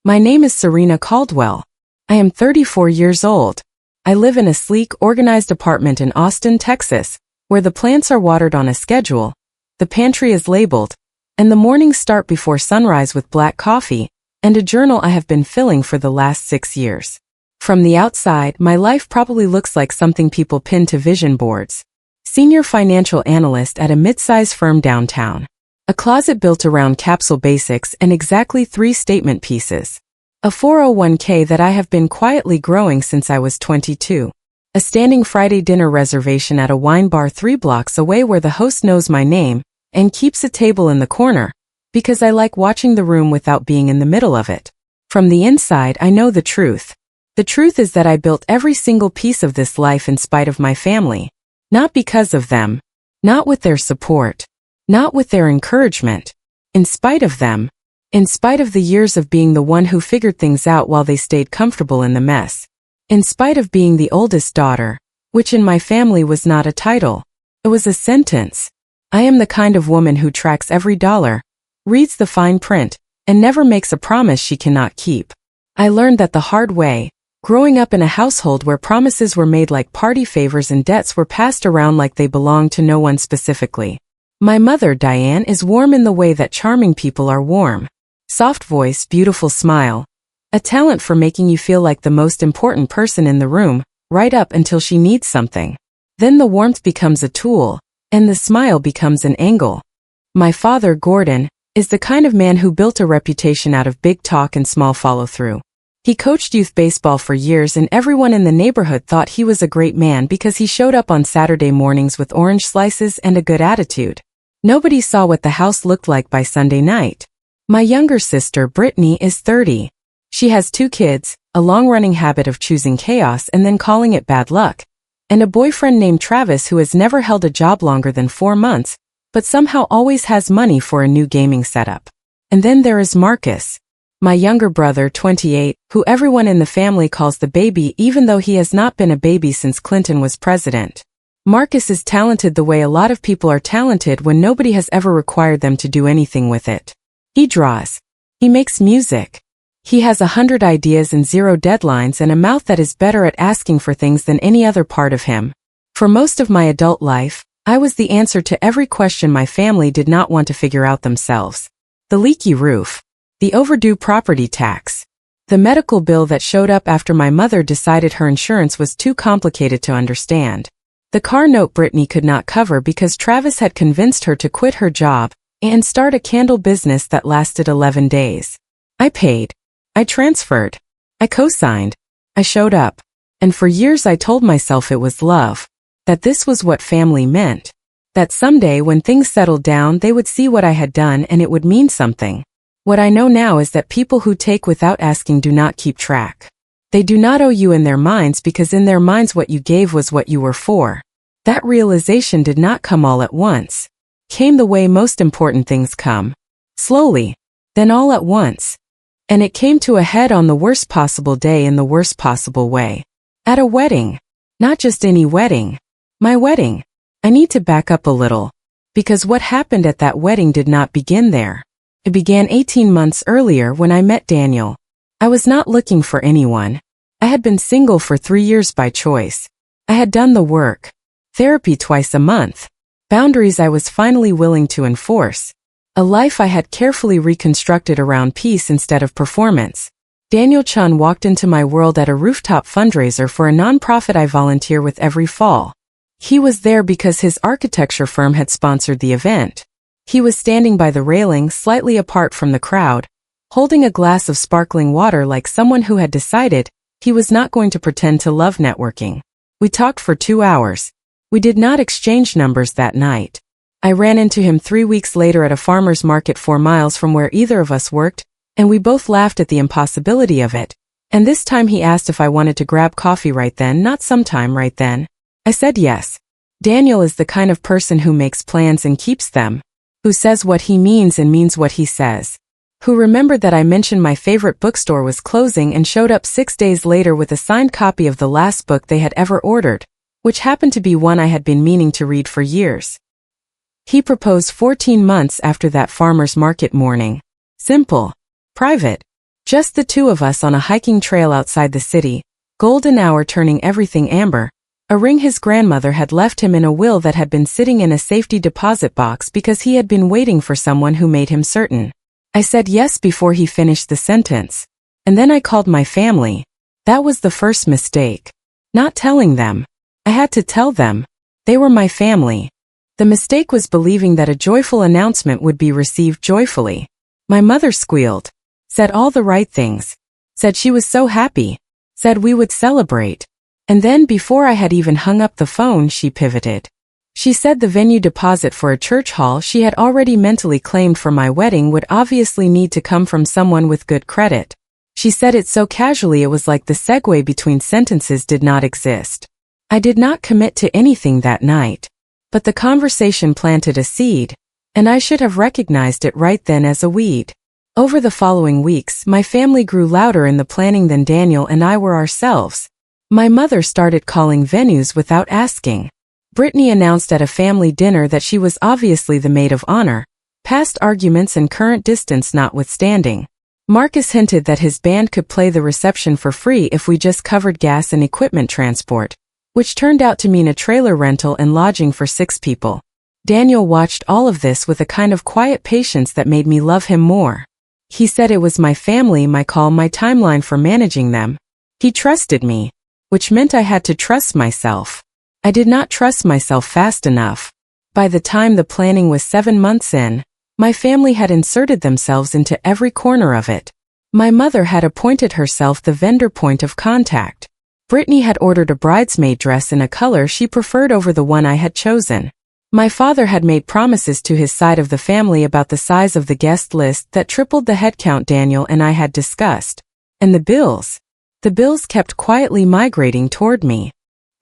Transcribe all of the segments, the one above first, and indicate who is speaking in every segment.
Speaker 1: My name is Serena Caldwell. I am 34 years old. I live in a sleek, organized apartment in Austin, Texas, where the plants are watered on a schedule, the pantry is labeled, and the mornings start before sunrise with black coffee and a journal I have been filling for the last 6 years. From the outside, my life probably looks like something people pin to vision boards. Senior financial analyst at a mid-size firm downtown. A closet built around capsule basics and exactly 3 statement pieces. A 401k that I have been quietly growing since I was 22. A standing Friday dinner reservation at a wine bar 3 blocks away where the host knows my name and keeps a table in the corner, because I like watching the room without being in the middle of it. From the inside, I know the truth. The truth is that I built every single piece of this life in spite of my family. Not because of them. Not with their support. Not with their encouragement. In spite of them. In spite of the years of being the one who figured things out while they stayed comfortable in the mess. In spite of being the oldest daughter, which in my family was not a title. It was a sentence. I am the kind of woman who tracks every dollar, reads the fine print, and never makes a promise she cannot keep. I learned that the hard way, growing up in a household where promises were made like party favors and debts were passed around like they belonged to no one specifically. My mother, Diane, is warm in the way that charming people are warm. Soft voice, beautiful smile. A talent for making you feel like the most important person in the room, right up until she needs something. Then the warmth becomes a tool, and the smile becomes an angle. My father, Gordon, is the kind of man who built a reputation out of big talk and small follow-through. He coached youth baseball for years and everyone in the neighborhood thought he was a great man because he showed up on Saturday mornings with orange slices and a good attitude. Nobody saw what the house looked like by Sunday night. My younger sister, Brittany, is 30. She has 2 kids, a long-running habit of choosing chaos and then calling it bad luck, and a boyfriend named Travis who has never held a job longer than 4 months, but somehow always has money for a new gaming setup. And then there is Marcus, my younger brother, 28, who everyone in the family calls the baby even though he has not been a baby since Clinton was president. Marcus is talented the way a lot of people are talented when nobody has ever required them to do anything with it. He draws. He makes music. He has 100 ideas and 0 deadlines and a mouth that is better at asking for things than any other part of him. For most of my adult life, I was the answer to every question my family did not want to figure out themselves. The leaky roof. The overdue property tax. The medical bill that showed up after my mother decided her insurance was too complicated to understand. The car note Brittany could not cover because Travis had convinced her to quit her job and start a candle business that lasted 11 days. I paid. I transferred. I co-signed. I showed up. And for years I told myself it was love. That this was what family meant. That someday when things settled down they would see what I had done and it would mean something. What I know now is that people who take without asking do not keep track. They do not owe you in their minds because in their minds what you gave was what you were for. That realization did not come all at once. Came the way most important things come. Slowly. Then all at once. And it came to a head on the worst possible day in the worst possible way. At a wedding. Not just any wedding. My wedding. I need to back up a little. Because what happened at that wedding did not begin there. It began 18 months earlier when I met Daniel. I was not looking for anyone. I had been single for 3 years by choice. I had done the work. Therapy twice a month. Boundaries I was finally willing to enforce. A life I had carefully reconstructed around peace instead of performance. Daniel Chun walked into my world at a rooftop fundraiser for a nonprofit I volunteer with every fall. He was there because his architecture firm had sponsored the event. He was standing by the railing slightly apart from the crowd, holding a glass of sparkling water like someone who had decided he was not going to pretend to love networking. We talked for 2 hours. We did not exchange numbers that night. I ran into him 3 weeks later at a farmer's market 4 miles from where either of us worked, and we both laughed at the impossibility of it. And this time he asked if I wanted to grab coffee right then, not sometime right then. I said yes. Daniel is the kind of person who makes plans and keeps them. Who says what he means and means what he says. Who remembered that I mentioned my favorite bookstore was closing and showed up 6 days later with a signed copy of the last book they had ever ordered, which happened to be one I had been meaning to read for years. He proposed 14 months after that farmer's market morning. Simple. Private. Just the two of us on a hiking trail outside the city, golden hour turning everything amber, a ring his grandmother had left him in a will that had been sitting in a safety deposit box because he had been waiting for someone who made him certain. I said yes before he finished the sentence. And then I called my family. That was the first mistake. Not telling them. I had to tell them. They were my family. The mistake was believing that a joyful announcement would be received joyfully. My mother squealed. Said all the right things. Said she was so happy. Said we would celebrate. And then before I had even hung up the phone, she pivoted. She said the venue deposit for a church hall she had already mentally claimed for my wedding would obviously need to come from someone with good credit. She said it so casually it was like the segue between sentences did not exist. I did not commit to anything that night. But the conversation planted a seed, and I should have recognized it right then as a weed. Over the following weeks, my family grew louder in the planning than Daniel and I were ourselves. My mother started calling venues without asking. Brittany announced at a family dinner that she was obviously the maid of honor, past arguments and current distance notwithstanding. Marcus hinted that his band could play the reception for free if we just covered gas and equipment transport, which turned out to mean a trailer rental and lodging for 6 people. Daniel watched all of this with a kind of quiet patience that made me love him more. He said it was my family, my call, my timeline for managing them. He trusted me, which meant I had to trust myself. I did not trust myself fast enough. By the time the planning was 7 months in, my family had inserted themselves into every corner of it. My mother had appointed herself the vendor point of contact. Brittany had ordered a bridesmaid dress in a color she preferred over the one I had chosen. My father had made promises to his side of the family about the size of the guest list that tripled the headcount Daniel and I had discussed. And the bills. The bills kept quietly migrating toward me.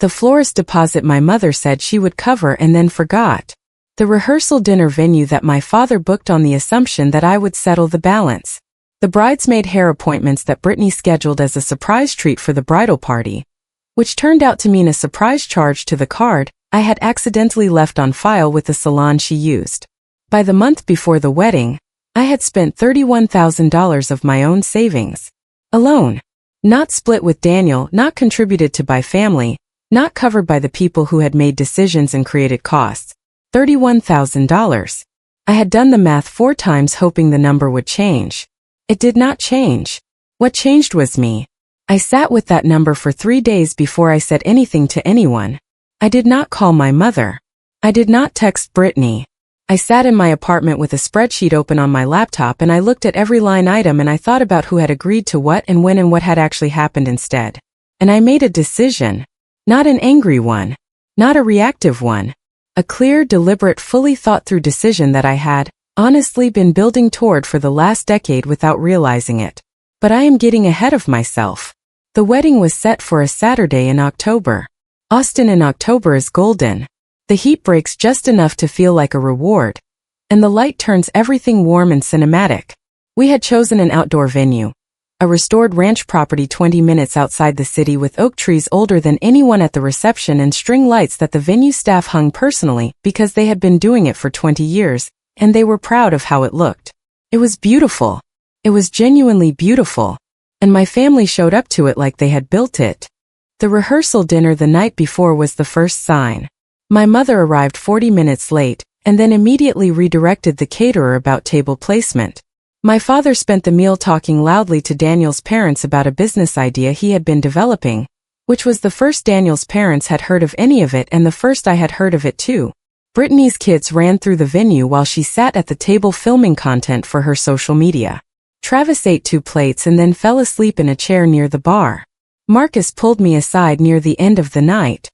Speaker 1: The florist deposit my mother said she would cover and then forgot. The rehearsal dinner venue that my father booked on the assumption that I would settle the balance. The bridesmaid hair appointments that Brittany scheduled as a surprise treat for the bridal party, which turned out to mean a surprise charge to the card I had accidentally left on file with the salon she used. By the month before the wedding, I had spent $31,000 of my own savings. Alone. Not split with Daniel, not contributed to by family, not covered by the people who had made decisions and created costs. $31,000. I had done the math 4 times hoping the number would change. It did not change. What changed was me. I sat with that number for 3 days before I said anything to anyone. I did not call my mother. I did not text Brittany. I sat in my apartment with a spreadsheet open on my laptop and I looked at every line item and I thought about who had agreed to what and when and what had actually happened instead. And I made a decision. Not an angry one. Not a reactive one. A clear, deliberate, fully thought-through decision that I had, honestly, been building toward for the last decade without realizing it. But I am getting ahead of myself. The wedding was set for a Saturday in October. Austin in October is golden. The heat breaks just enough to feel like a reward, and the light turns everything warm and cinematic. We had chosen an outdoor venue, a restored ranch property 20 minutes outside the city with oak trees older than anyone at the reception and string lights that the venue staff hung personally because they had been doing it for 20 years, and they were proud of how it looked. It was beautiful. It was genuinely beautiful, and my family showed up to it like they had built it. The rehearsal dinner the night before was the first sign. My mother arrived 40 minutes late, and then immediately redirected the caterer about table placement. My father spent the meal talking loudly to Daniel's parents about a business idea he had been developing, which was the first Daniel's parents had heard of any of it and the first I had heard of it too. Brittany's kids ran through the venue while she sat at the table filming content for her social media. Travis ate 2 plates and then fell asleep in a chair near the bar. Marcus pulled me aside near the end of the night.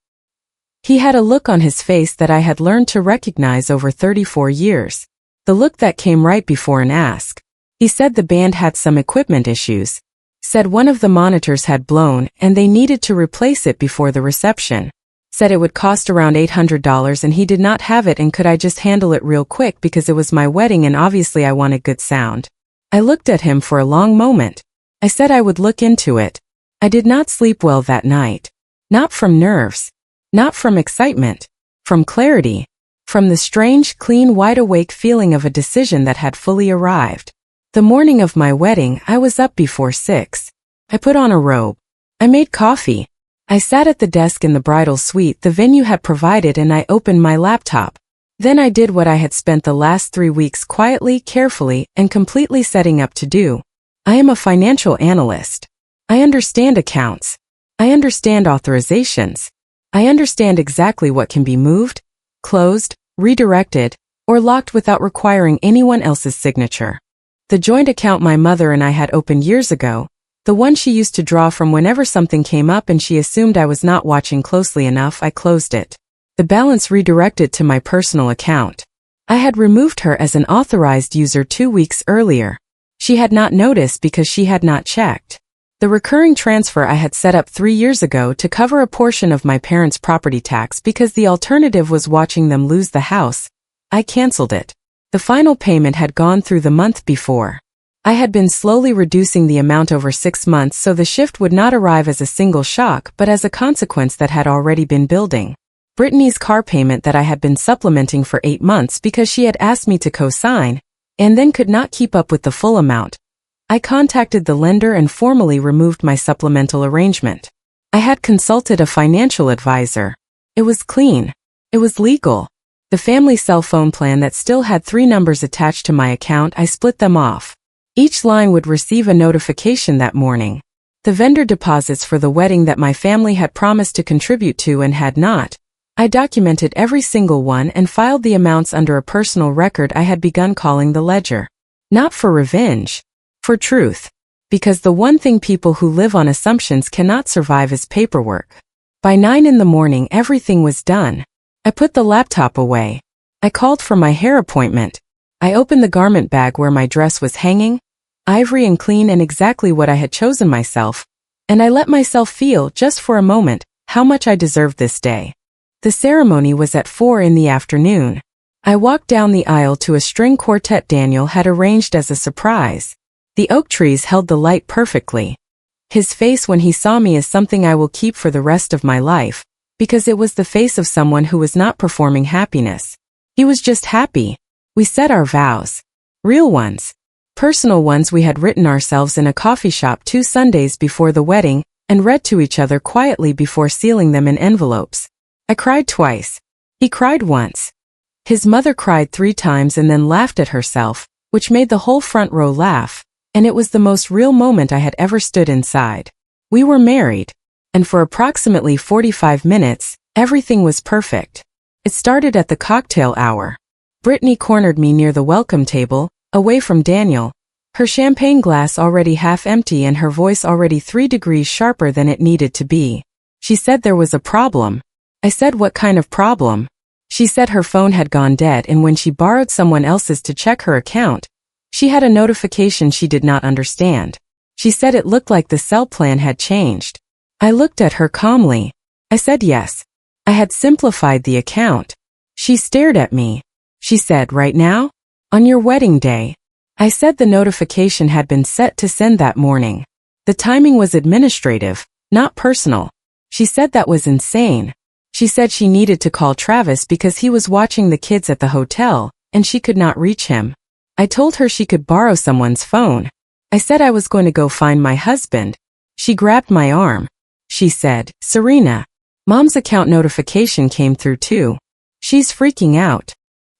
Speaker 1: He had a look on his face that I had learned to recognize over 34 years. The look that came right before an ask. He said the band had some equipment issues. Said one of the monitors had blown and they needed to replace it before the reception. Said it would cost around $800 and he did not have it and could I just handle it real quick because it was my wedding and obviously I wanted good sound. I looked at him for a long moment. I said I would look into it. I did not sleep well that night. Not from nerves. Not from excitement. From clarity. From the strange, clean, wide-awake feeling of a decision that had fully arrived. The morning of my wedding, I was up before 6. I put on a robe. I made coffee. I sat at the desk in the bridal suite the venue had provided and I opened my laptop. Then I did what I had spent the last 3 weeks quietly, carefully, and completely setting up to do. I am a financial analyst. I understand accounts. I understand authorizations. I understand exactly what can be moved, closed, redirected, or locked without requiring anyone else's signature. The joint account my mother and I had opened years ago, the one she used to draw from whenever something came up and she assumed I was not watching closely enough, I closed it. The balance redirected to my personal account. I had removed her as an authorized user 2 weeks earlier. She had not noticed because she had not checked. The recurring transfer I had set up 3 years ago to cover a portion of my parents' property tax because the alternative was watching them lose the house. I canceled it. The final payment had gone through the month before. I had been slowly reducing the amount over 6 months so the shift would not arrive as a single shock but as a consequence that had already been building. Brittany's car payment that I had been supplementing for 8 months because she had asked me to co-sign, and then could not keep up with the full amount. I contacted the lender and formally removed my supplemental arrangement. I had consulted a financial advisor. It was clean. It was legal. The family cell phone plan that still had 3 numbers attached to my account, I split them off. Each line would receive a notification that morning. The vendor deposits for the wedding that my family had promised to contribute to and had not. I documented every single one and filed the amounts under a personal record I had begun calling the ledger. Not for revenge. For truth. Because the one thing people who live on assumptions cannot survive is paperwork. By 9 in the morning everything was done. I put the laptop away. I called for my hair appointment. I opened the garment bag where my dress was hanging, ivory and clean and exactly what I had chosen myself, and I let myself feel, just for a moment, how much I deserved this day. The ceremony was at 4 in the afternoon. I walked down the aisle to a string quartet Daniel had arranged as a surprise. The oak trees held the light perfectly. His face when he saw me is something I will keep for the rest of my life, because it was the face of someone who was not performing happiness. He was just happy. We said our vows. Real ones. Personal ones we had written ourselves in a coffee shop 2 Sundays before the wedding, and read to each other quietly before sealing them in envelopes. I cried twice. He cried once. His mother cried 3 times and then laughed at herself, which made the whole front row laugh, and it was the most real moment I had ever stood inside. We were married, and for approximately 45 minutes, everything was perfect. It started at the cocktail hour. Brittany cornered me near the welcome table, away from Daniel, her champagne glass already half empty and her voice already 3 degrees sharper than it needed to be. She said there was a problem. I said what kind of problem? She said her phone had gone dead and when she borrowed someone else's to check her account, she had a notification she did not understand. She said it looked like the cell plan had changed. I looked at her calmly. I said yes. I had simplified the account. She stared at me. She said, right now? On your wedding day? I said the notification had been set to send that morning. The timing was administrative, not personal. She said that was insane. She said she needed to call Travis because he was watching the kids at the hotel, and she could not reach him. I told her she could borrow someone's phone. I said I was going to go find my husband. She grabbed my arm. She said, Serena, Mom's account notification came through too. She's freaking out.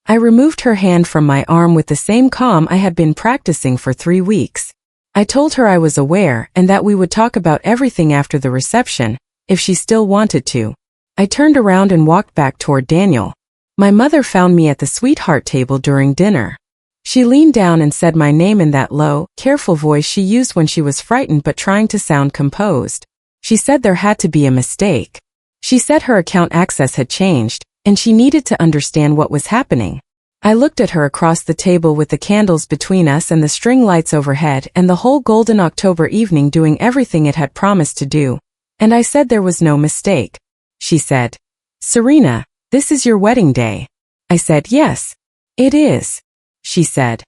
Speaker 1: I removed her hand from my arm with the same calm I had been practicing for 3 weeks. I told her I was aware and that we would talk about everything after the reception, if she still wanted to. I turned around and walked back toward Daniel. My mother found me at the sweetheart table during dinner. She leaned down and said my name in that low, careful voice she used when she was frightened but trying to sound composed. She said there had to be a mistake. She said her account access had changed, and she needed to understand what was happening. I looked at her across the table with the candles between us and the string lights overhead and the whole golden October evening doing everything it had promised to do, and I said there was no mistake. She said, Serena, this is your wedding day. I said, yes, it is. She said,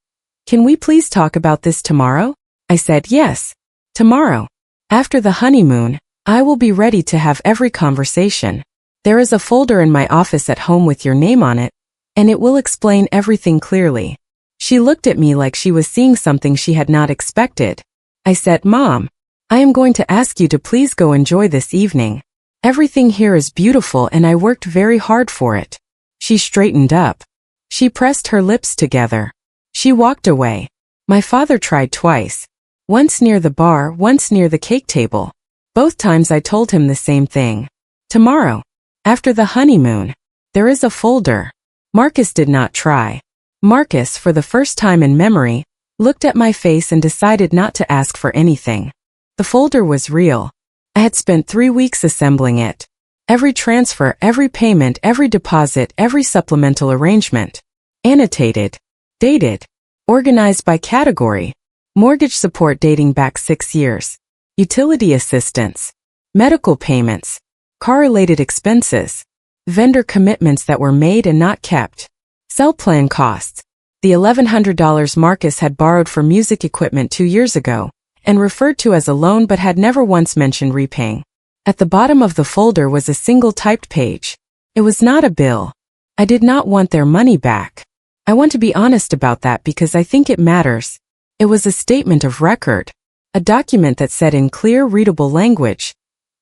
Speaker 1: can we please talk about this tomorrow? I said, yes, tomorrow. After the honeymoon, I will be ready to have every conversation. There is a folder in my office at home with your name on it, and it will explain everything clearly. She looked at me like she was seeing something she had not expected. I said, "Mom, I am going to ask you to please go enjoy this evening. Everything here is beautiful and I worked very hard for it." She straightened up. She pressed her lips together. She walked away. My father tried twice. Once near the bar, once near the cake table. Both times I told him the same thing. "Tomorrow, after the honeymoon, there is a folder." Marcus did not try. Marcus, for the first time in memory, looked at my face and decided not to ask for anything. The folder was real. I had spent 3 weeks assembling it. Every transfer, every payment, every deposit, every supplemental arrangement. Annotated. Dated. Organized by category. Mortgage support dating back 6 years. Utility assistance. Medical payments. Car-related expenses. Vendor commitments that were made and not kept. Cell plan costs. The $1,100 Marcus had borrowed for music equipment 2 years ago, and referred to as a loan but had never once mentioned repaying. At the bottom of the folder was a single typed page. It was not a bill. I did not want their money back. I want to be honest about that because I think it matters. It was a statement of record. A document that said in clear, readable language,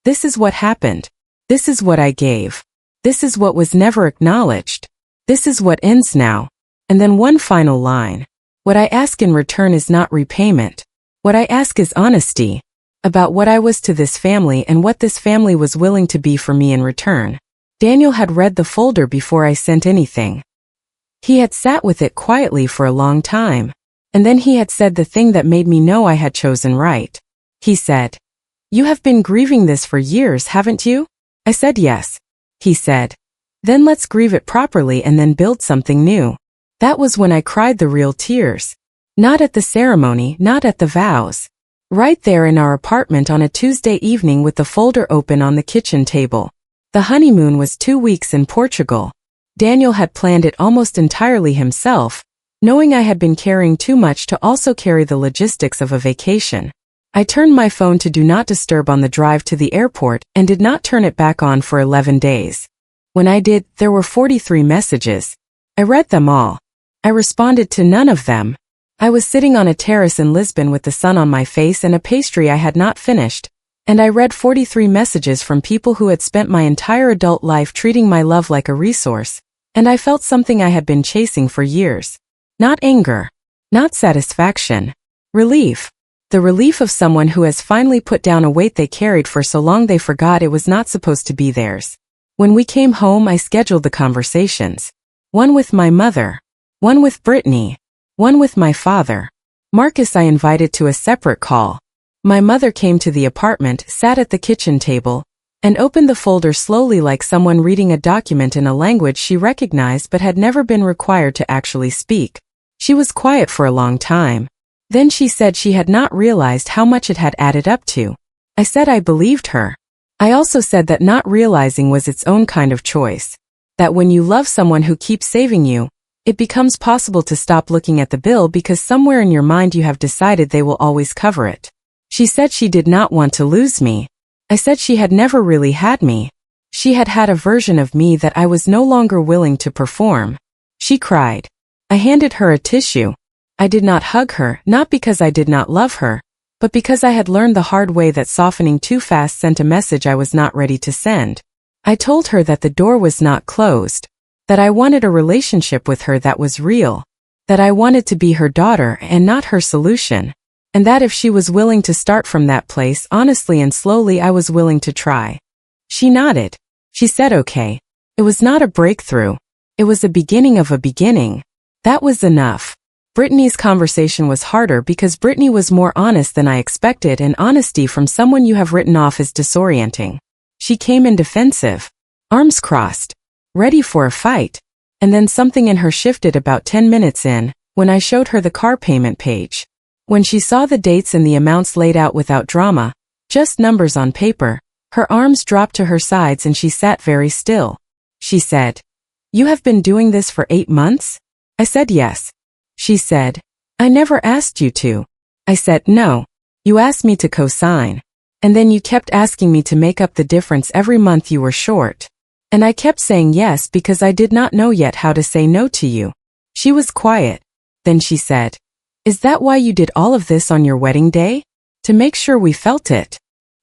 Speaker 1: "This is what happened. This is what I gave. This is what was never acknowledged. This is what ends now." And then one final line. "What I ask in return is not repayment. What I ask is honesty about what I was to this family and what this family was willing to be for me in return." Daniel had read the folder before I sent anything. He had sat with it quietly for a long time. And then he had said the thing that made me know I had chosen right. He said, "You have been grieving this for years, haven't you?" I said yes. He said, "Then let's grieve it properly and then build something new." That was when I cried the real tears. Not at the ceremony, not at the vows. Right there in our apartment on a Tuesday evening with the folder open on the kitchen table. The honeymoon was 2 weeks in Portugal. Daniel had planned it almost entirely himself, knowing I had been carrying too much to also carry the logistics of a vacation. I turned my phone to Do Not Disturb on the drive to the airport and did not turn it back on for 11 days. When I did, there were 43 messages. I read them all. I responded to none of them. I was sitting on a terrace in Lisbon with the sun on my face and a pastry I had not finished, and I read 43 messages from people who had spent my entire adult life treating my love like a resource, and I felt something I had been chasing for years. Not anger. Not satisfaction. Relief. The relief of someone who has finally put down a weight they carried for so long they forgot it was not supposed to be theirs. When we came home, I scheduled the conversations. One with my mother. One with Brittany. One with my father. Marcus I invited to a separate call. My mother came to the apartment, sat at the kitchen table, and opened the folder slowly like someone reading a document in a language she recognized but had never been required to actually speak. She was quiet for a long time. Then she said she had not realized how much it had added up to. I said I believed her. I also said that not realizing was its own kind of choice. That when you love someone who keeps saving you, it becomes possible to stop looking at the bill because somewhere in your mind you have decided they will always cover it. She said she did not want to lose me. I said she had never really had me. She had had a version of me that I was no longer willing to perform. She cried. I handed her a tissue. I did not hug her, not because I did not love her, but because I had learned the hard way that softening too fast sent a message I was not ready to send. I told her that the door was not closed, that I wanted a relationship with her that was real, that I wanted to be her daughter and not her solution, and that if she was willing to start from that place honestly and slowly I was willing to try. She nodded. She said okay. It was not a breakthrough. It was a beginning of a beginning. That was enough. Brittany's conversation was harder because Brittany was more honest than I expected, and honesty from someone you have written off is disorienting. She came in defensive, arms crossed, ready for a fight, and then something in her shifted about 10 minutes in, when I showed her the car payment page. When she saw the dates and the amounts laid out without drama, just numbers on paper, her arms dropped to her sides and she sat very still. She said, "You have been doing this for 8 months?" I said yes. She said, "I never asked you to." I said no. You asked me to co-sign. And then you kept asking me to make up the difference every month you were short. And I kept saying yes because I did not know yet how to say no to you. She was quiet. Then she said, "Is that why you did all of this on your wedding day? To make sure we felt it?"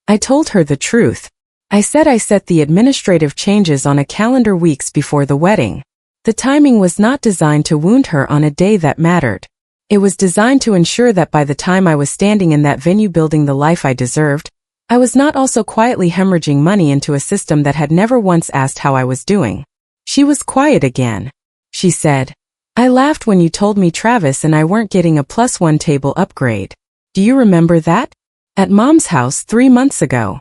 Speaker 1: I told her the truth. I said I set the administrative changes on a calendar weeks before the wedding. The timing was not designed to wound her on a day that mattered. It was designed to ensure that by the time I was standing in that venue building the life I deserved, I was not also quietly hemorrhaging money into a system that had never once asked how I was doing. She was quiet again. She said, "I laughed when you told me Travis and I weren't getting a +1 table upgrade. Do you remember that? At Mom's house 3 months ago."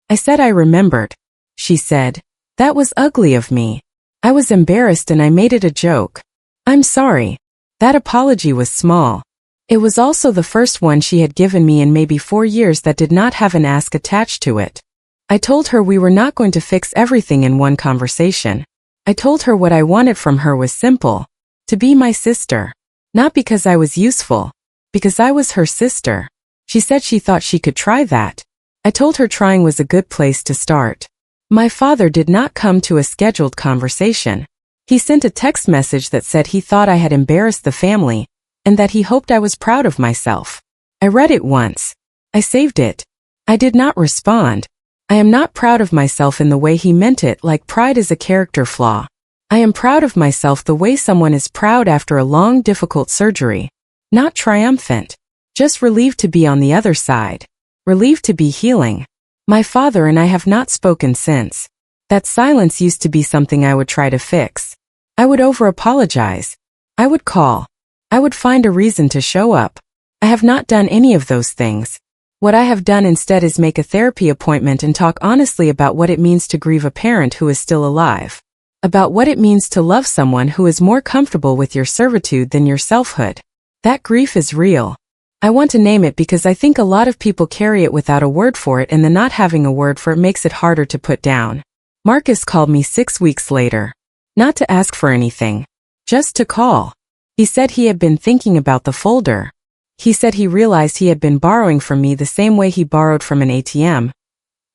Speaker 1: I said I remembered. She said, "That was ugly of me. I was embarrassed and I made it a joke. I'm sorry." That apology was small. It was also the first one she had given me in maybe 4 years that did not have an ask attached to it. I told her we were not going to fix everything in one conversation. I told her what I wanted from her was simple: to be my sister. Not because I was useful, because I was her sister. She said she thought she could try that. I told her trying was a good place to start. My father did not come to a scheduled conversation. He sent a text message that said he thought I had embarrassed the family, and that he hoped I was proud of myself. I read it once. I saved it. I did not respond. I am not proud of myself in the way he meant it, like pride is a character flaw. I am proud of myself the way someone is proud after a long, difficult surgery. Not triumphant. Just relieved to be on the other side. Relieved to be healing. My father and I have not spoken since. That silence used to be something I would try to fix. I would over-apologize. I would call. I would find a reason to show up. I have not done any of those things. What I have done instead is make a therapy appointment and talk honestly about what it means to grieve a parent who is still alive. About what it means to love someone who is more comfortable with your servitude than your selfhood. That grief is real. I want to name it because I think a lot of people carry it without a word for it, and the not having a word for it makes it harder to put down. Marcus called me 6 weeks later. Not to ask for anything. Just to call. He said he had been thinking about the folder. He said he realized he had been borrowing from me the same way he borrowed from an ATM.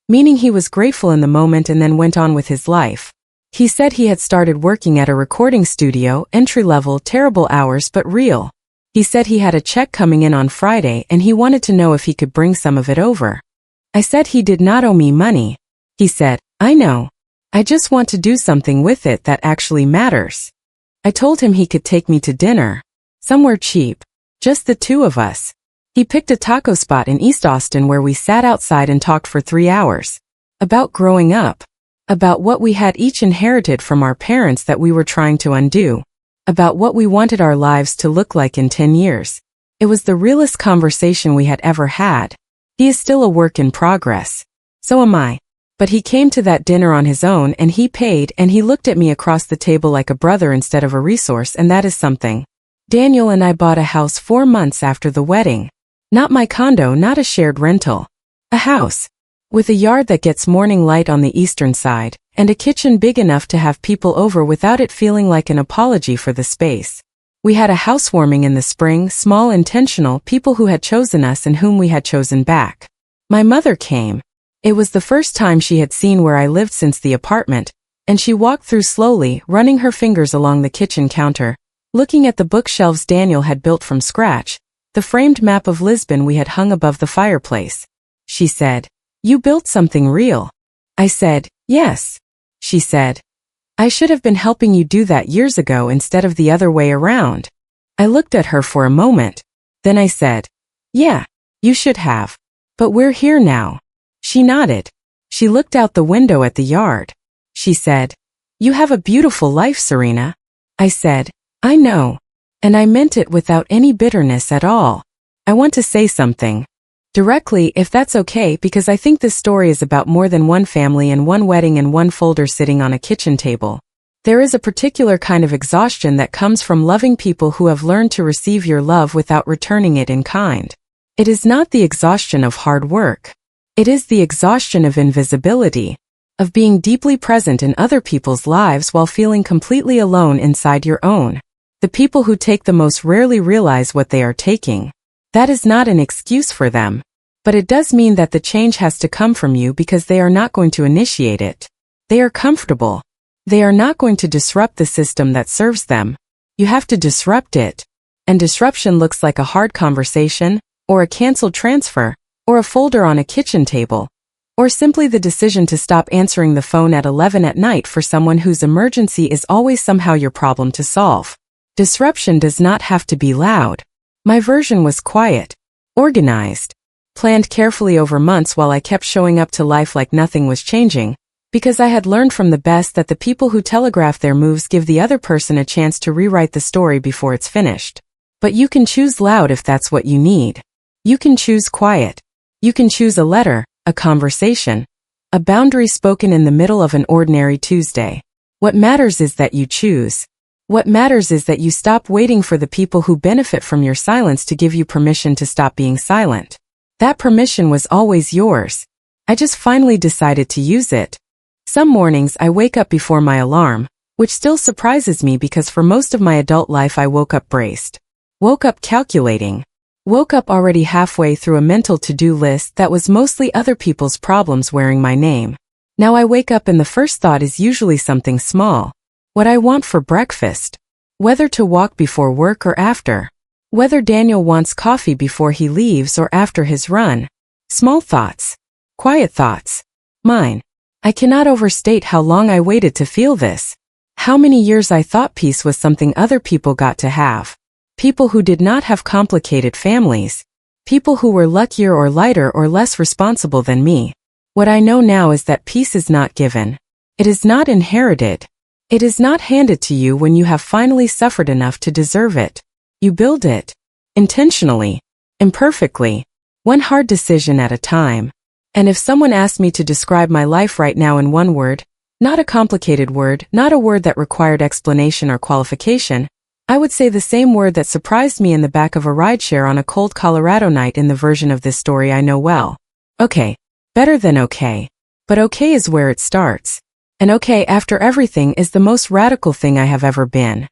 Speaker 1: Meaning he was grateful in the moment and then went on with his life. He said he had started working at a recording studio, entry-level, terrible hours but real. He said he had a check coming in on Friday and he wanted to know if he could bring some of it over. I said he did not owe me money. He said, "I know. I just want to do something with it that actually matters." I told him he could take me to dinner. Somewhere cheap. Just the two of us. He picked a taco spot in East Austin where we sat outside and talked for 3 hours. About growing up. About what we had each inherited from our parents that we were trying to undo. About what we wanted our lives to look like in 10 years. It was the realest conversation we had ever had. He is still a work in progress. So am I. But he came to that dinner on his own and he paid, and he looked at me across the table like a brother instead of a resource, and that is something. Daniel and I bought a house 4 months after the wedding. Not my condo, not a shared rental. A house. With a yard that gets morning light on the eastern side, and a kitchen big enough to have people over without it feeling like an apology for the space. We had a housewarming in the spring, small, intentional, people who had chosen us and whom we had chosen back. My mother came. It was the first time she had seen where I lived since the apartment, and she walked through slowly, running her fingers along the kitchen counter, looking at the bookshelves Daniel had built from scratch, the framed map of Lisbon we had hung above the fireplace. She said, "You built something real." I said, "Yes." She said, "I should have been helping you do that years ago instead of the other way around." I looked at her for a moment. Then I said, "Yeah, you should have. But we're here now." She nodded. She looked out the window at the yard. She said, "You have a beautiful life, Serena." I said, "I know." And I meant it without any bitterness at all. I want to say something. Directly, if that's okay, because I think this story is about more than one family and one wedding and one folder sitting on a kitchen table. There is a particular kind of exhaustion that comes from loving people who have learned to receive your love without returning it in kind. It is not the exhaustion of hard work. It is the exhaustion of invisibility, of being deeply present in other people's lives while feeling completely alone inside your own. The people who take the most rarely realize what they are taking. That is not an excuse for them. But it does mean that the change has to come from you because they are not going to initiate it. They are comfortable. They are not going to disrupt the system that serves them. You have to disrupt it. And disruption looks like a hard conversation, or a canceled transfer, or a folder on a kitchen table, or simply the decision to stop answering the phone at 11 at night for someone whose emergency is always somehow your problem to solve. Disruption does not have to be loud. My version was quiet, organized, planned carefully over months while I kept showing up to life like nothing was changing, because I had learned from the best that the people who telegraph their moves give the other person a chance to rewrite the story before it's finished. But you can choose loud if that's what you need. You can choose quiet. You can choose a letter, a conversation, a boundary spoken in the middle of an ordinary Tuesday. What matters is that you choose. What matters is that you stop waiting for the people who benefit from your silence to give you permission to stop being silent. That permission was always yours. I just finally decided to use it. Some mornings I wake up before my alarm, which still surprises me because for most of my adult life I woke up braced. Woke up calculating. Woke up already halfway through a mental to-do list that was mostly other people's problems wearing my name. Now I wake up and the first thought is usually something small. What I want for breakfast. Whether to walk before work or after. Whether Daniel wants coffee before he leaves or after his run. Small thoughts. Quiet thoughts. Mine. I cannot overstate how long I waited to feel this. How many years I thought peace was something other people got to have. People who did not have complicated families. People who were luckier or lighter or less responsible than me. What I know now is that peace is not given. It is not inherited. It is not handed to you when you have finally suffered enough to deserve it. You build it. Intentionally. Imperfectly. One hard decision at a time. And if someone asked me to describe my life right now in one word, not a complicated word, not a word that required explanation or qualification, I would say the same word that surprised me in the back of a rideshare on a cold Colorado night in the version of this story I know well. Okay. Better than okay. But okay is where it starts. And okay after everything is the most radical thing I have ever been.